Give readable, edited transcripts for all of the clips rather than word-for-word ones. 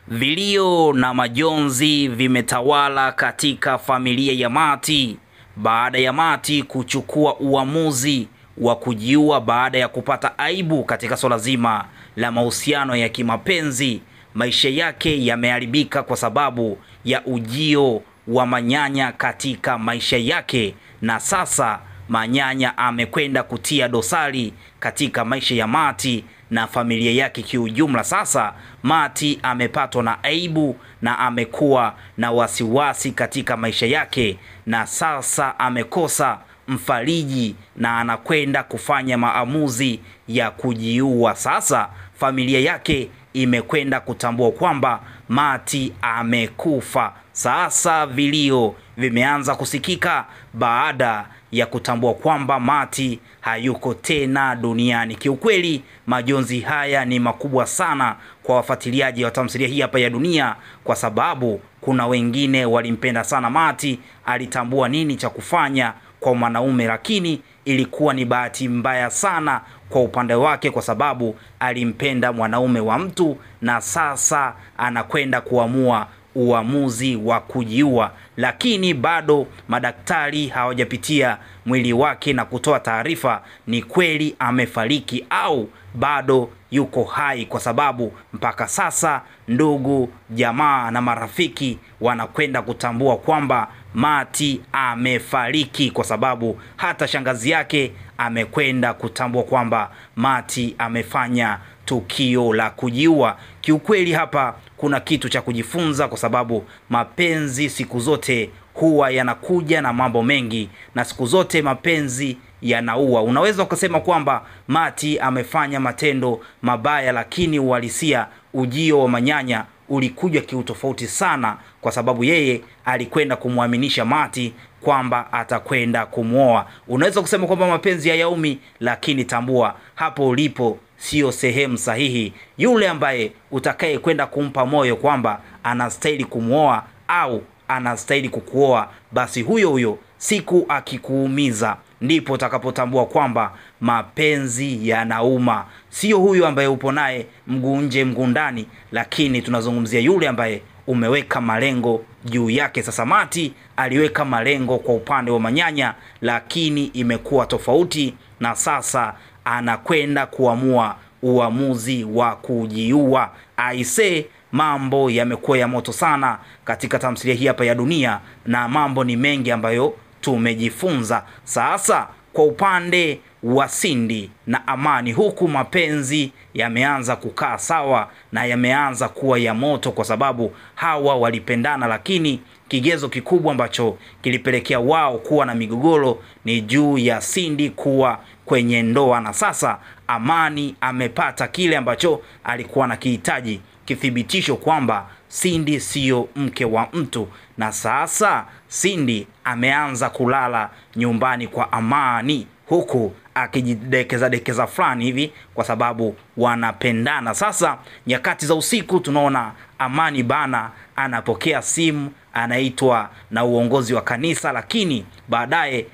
Vilio na majonzi vimetawala katika familia ya Mati baada ya Mati kuchukua uamuzi wa kujiua baada ya kupata aibu katika swala zima la mahusiano ya kimapenzi. Maisha yake yameharibika kwa sababu ya ujio wa manyanya katika maisha yake, na sasa manyanya amekwenda kutia dosari katika maisha ya Mati na familia yake kiujumla. Sasa Mati amepatwa na aibu na amekuwa na wasiwasi katika maisha yake, na sasa amekosa mfariji na anakwenda kufanya maamuzi ya kujiua. Sasa familia yake imekwenda kutambua kwamba Mati amekufa. Sasa vilio vimeanza kusikika baada ya kutambua kwamba Mati hayuko tena duniani. Kiukweli majonzi haya ni makubwa sana kwa wafuatiliaji wa tamthilia hii hapa ya Dunia, kwa sababu kuna wengine walimpenda sana Mati, alitambua nini cha kufanya kwa mwanaume, lakini ilikuwa ni bahati mbaya sana kwa upande wake, kwa sababu alimpenda mwanaume wa mtu na sasa anakwenda kuamua uamuzi wa kujiua. Lakini bado madaktari hawajapitia mwili wake na kutoa taarifa ni kweli amefariki au bado yuko hai, kwa sababu mpaka sasa ndugu, jamaa na marafiki wanakwenda kutambua kwamba Mati amefariki, kwa sababu hata shangazi yake amekwenda kutambua kwamba Mati amefanya tukio la kujiua. Kiukweli hapa kuna kitu cha kujifunza, kwa sababu mapenzi siku zote huwa yanakuja na mambo mengi, na siku zote mapenzi yanaua. Unaweza ukasema kwamba Mati amefanya matendo mabaya, lakini uhalisia, ujio wa manyanya ulikuja kiutofauti sana, kwa sababu yeye alikwenda kumwaminisha Mati kwamba atakwenda kumuoa. Unaweza kusema kwamba mapenzi hayaumi, lakini tambua hapo ulipo sio sehemu sahihi. Yule ambaye utakaye kwenda kumpa moyo kwamba anastahili kumuoa au anastahili kukuoa, basi huyo siku akikuumiza ndipo utakapotambua kwamba mapenzi yanauma. Sio huyo ambaye upo naye mguu nje mguu ndani, lakini tunazungumzia yule ambaye umeweka malengo juu yake. Sasa Mati aliweka malengo kwa upande wa manyanya, lakini imekuwa tofauti, na sasa anakwenda kuamua uamuzi wa kujiua. Aise, mambo yamekuwa ya moto sana katika tamthilia hii hapa ya Dunia, na mambo ni mengi ambayo tumejifunza. Sasa kwa upande wa Cindy na Amani, huku mapenzi yameanza kukaa sawa na yameanza kuwa ya moto, kwa sababu hawa walipendana, lakini kigezo kikubwa ambacho kilipelekea wao kuwa na migogoro ni juu ya Cindy kuwa kwenye ndoa. Na sasa Amani amepata kile ambacho alikuwa anakihitaji, kithibitisho kwamba Cindy sio mke wa mtu, na sasa Cindy ameanza kulala nyumbani kwa Amani, huku akijidekeza fulani hivi, kwa sababu wanapendana. Sasa nyakati za usiku tunaona Amani bana anapokea simu, anaitwa na uongozi wa kanisa, lakini baadaye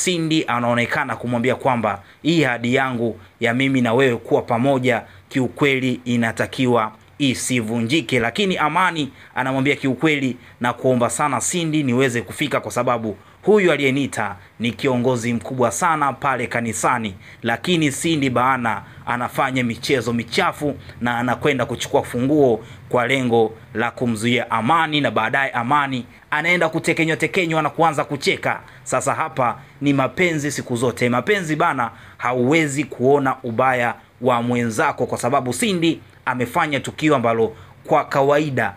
Cindy anaonekana kumwambia kwamba hii ahadi yangu ya mimi na wewe kuwa pamoja kiukweli inatakiwa isivunjike. Lakini Amani anamwambia kiukweli na kuomba sana Cindy niweze kufika, kwa sababu huyu aliyeniita ni kiongozi mkubwa sana pale kanisani. Lakini Cindy bana anafanya michezo michafu na anakwenda kuchukua funguo kwa lengo la kumzuia Amani, na baadaye Amani anaenda kutekenywa na kuanza kucheka. Sasa hapa ni mapenzi siku zote. Mapenzi bana, hauwezi kuona ubaya wa mwenzako, kwa sababu Cindy amefanya tukio ambalo kwa kawaida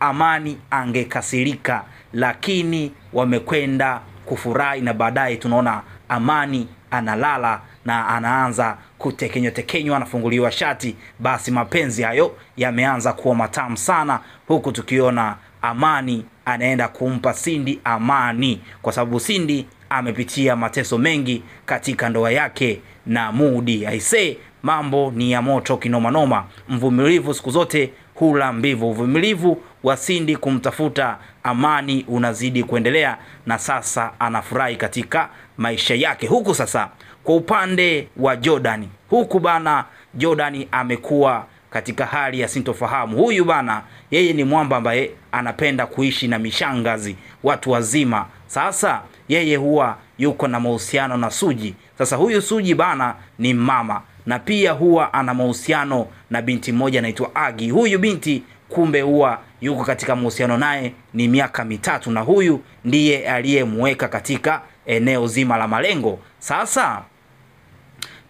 Amani angekasirika, lakini wamekwenda kufurahi, na baadaye tunaona Amani analala na anaanza kutekenywa, anafunguliwa shati. Basi mapenzi hayo yameanza kuwa matamu sana, huku tukiona Amani anaenda kumpa Cindy amani, kwa sababu Cindy amepitia mateso mengi katika ndoa yake na Mudi. Aise, mambo ni ya moto kinoma noma. Mvumilivu siku zote hula mbivu. Uvumilivu wa Cindy kumtafuta Amani unazidi kuendelea, na sasa anafurahi katika maisha yake. Huku sasa kwa upande wa Jordan, huku bana Jordan amekuwa katika hali ya sintofahamu. Huyu bana yeye ni mwamba ambaye anapenda kuishi na mishangazi, watu wazima. Sasa yeye huwa yuko na mahusiano na Suji. Sasa huyu Suji bana ni mama, na pia huwa ana mahusiano na binti mmoja anaitwa Agi. Huyu binti kumbe huwa yuko katika mahusiano naye ni miaka mitatu, na huyu ndiye aliyemweka katika eneo zima la Malengo. Sasa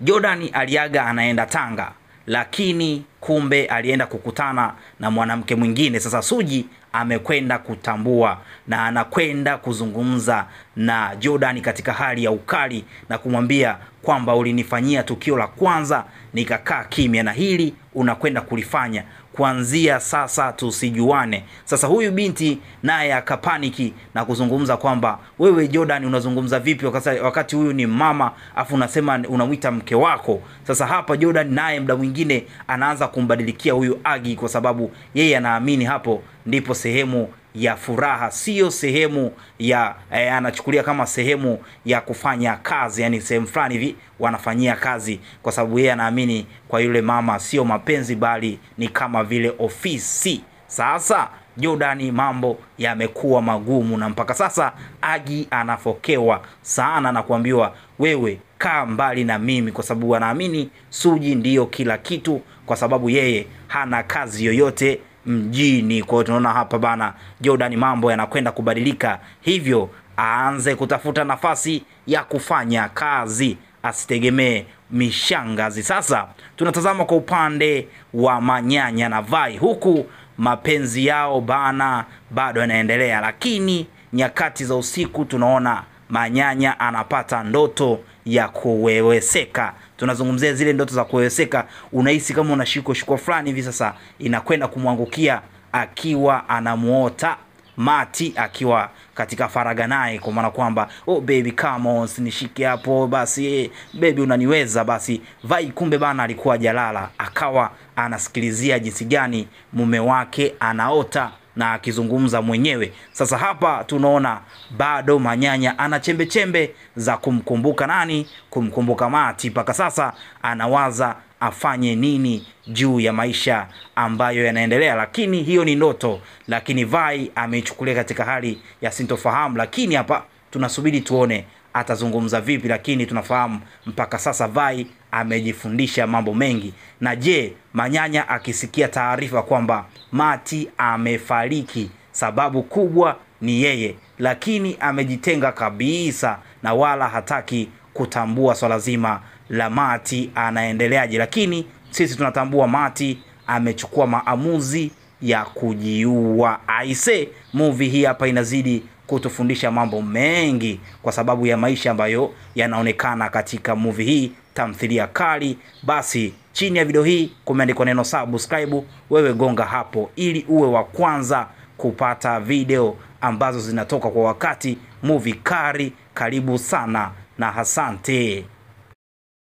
Jordan aliaga anaenda Tanga, lakini kumbe alienda kukutana na mwanamke mwingine. Sasa Suji amekwenda kutambua na anakwenda kuzungumza na Jordan katika hali ya ukali na kumwambia kwamba ulinifanyia tukio la kwanza nikakaa kimya, na hili unakwenda kulifanya kuanzia sasa, tusijuane. Sasa huyu binti naye akapaniki na kuzungumza kwamba wewe Jordan unazungumza vipi wakati huyu ni mama afu unasema unamwita mke wako? Sasa hapa Jordan naye muda mwingine anaanza kumbadilikia huyu Agi, kwa sababu yeye anaamini hapo ndipo sehemu ya furaha, sio sehemu ya anachukulia kama sehemu ya kufanya kazi, yani sehemu fulani hivi wanafanyia kazi, kwa sababu yeye anaamini kwa yule mama sio mapenzi bali ni kama vile ofisi. Sasa Jordan mambo yamekuwa magumu, na mpaka sasa Agi anafokewa sana na kuambiwa wewe kaa mbali na mimi, kwa sababu anaamini Suji ndiyo kila kitu, kwa sababu yeye hana kazi yoyote mjini. Kwa hiyo tunaona hapa bana Jordan mambo yanakwenda kubadilika, hivyo aanze kutafuta nafasi ya kufanya kazi, asitegemee mishangazi. Sasa tunatazama kwa upande wa Manyanya na Vai, huku mapenzi yao bana bado yanaendelea, lakini nyakati za usiku tunaona Manyanya anapata ndoto ya kuweweseka. Tunazungumzia zile ndoto za kuweweseka, unahisi kama unashikwa fulani hivi. Sasa inakwenda kumwangukia akiwa anamuota Mati akiwa katika faraga naye, kwa maana kwamba oh baby come on, nishike hapo basi, baby unaniweza basi. Vai kumbe bana alikuwa jalala, akawa anasikilizia jinsi gani mume wake anaota na akizungumza mwenyewe. Sasa hapa tunaona bado Manyanya ana chembe chembe za kumkumbuka nani? Kumkumbuka Mati. Paka sasa anawaza afanye nini juu ya maisha ambayo yanaendelea, lakini hiyo ni ndoto. Lakini Vai amechukulia katika hali ya sintofahamu, lakini hapa tunasubiri tuone atazungumza vipi, lakini tunafahamu mpaka sasa Vai amejifundisha mambo mengi. Na je, Manyanya akisikia taarifa kwamba Mati amefariki, sababu kubwa ni yeye, lakini amejitenga kabisa na wala hataki kutambua swala zima la Mati anaendeleaje. Lakini sisi tunatambua Mati amechukua maamuzi ya kujiua. Aise, movie hii hapa inazidi kutufundisha mambo mengi kwa sababu ya maisha ambayo yanaonekana katika movie hii, tamthilia kali. Basi chini ya video hii kumeandikwa neno subscribe, wewe gonga hapo ili uwe wa kwanza kupata video ambazo zinatoka kwa wakati. Movie kali, karibu sana na asante.